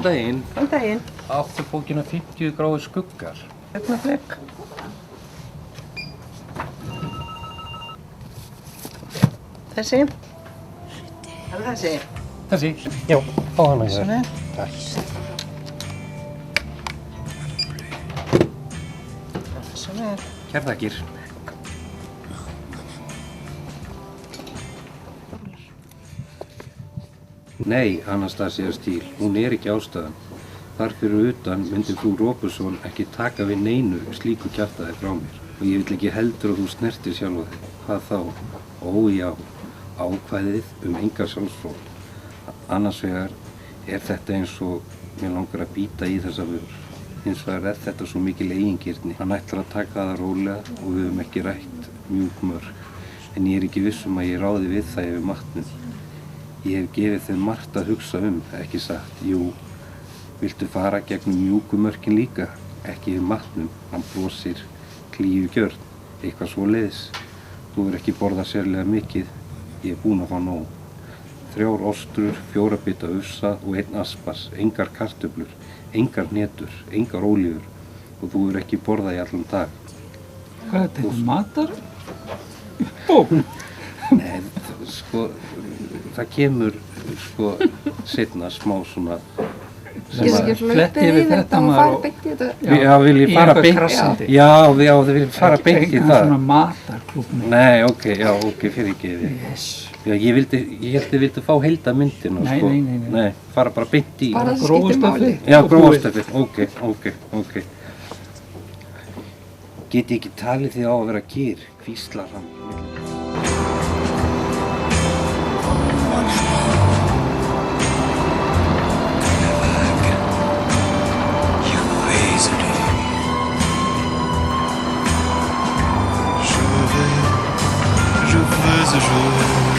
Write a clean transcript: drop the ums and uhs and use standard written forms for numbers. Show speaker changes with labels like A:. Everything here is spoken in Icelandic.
A: daginn.
B: Góðan daginn.
A: Áttu bókina 50 gráður skuggar.
B: Augnablik. Þessi? Er það þessi?
A: Þessi? Já, fá hana hér.
B: Svona.
A: Takk.
B: Svona.
A: Kærþakkir. Nei, Anastasia Steele, hún er ekki ástæðan. Þar fyrir utan myndi frú Robertson ekki taka við neinu slíku kjaftaði frá mér. Og ég vill ekki heldur að þú snertir sjálfa þig. Hvað þá? Ó já, ákvæðið enga sjálfsfróð. Annars vegar er þetta eins og mér langar að bíta í þessa vörur. Hins vegar er þetta svo mikil eigingirni. Hann ætlar að taka það rólega og við höfum ekki rætt mjúk mörk. En ég er ekki viss að ég ráði við það yfir matnum. Ég hef gefið þeim margt að hugsa ekki satt. Jú, viltu fara gegnum mjúkumörkin líka? Ekki yfir matnum. Hann brosir, klífugjörn, eitthvað svoleiðis. Þú er ekki borðað sérlega mikið. Ég er búinn að fá nóg. 3 ostrur, 4 bita ufsa og 1 aspas. Engar kartöflur, engar hnetur, engar ólífur. Og þú er ekki borðað í allan dag.
C: Hvað er þetta, matar? Bók?
A: Nei, sko, það kemur, sko, seinna smá svona
D: Ég sé ekki hlaupið yfir þetta og fara beint í þetta.
A: Já, vil ég fara beint?
C: Krassandi.
A: Já, þið vil fara beint í það.
C: Ekki svona matarklúbb.
A: Nei, ok, fyrirgeði.
C: Yes.
A: Já, ég held þið vildi fá heildamyndina, sko.
C: Nei.
A: Nei, fara bara beint í.
D: Bara það skiptir máli.
A: Já, grófastöfið, ok. Get ég ekki talið þið á að vera kýr, hvíslar hann.
E: Je veux ce jour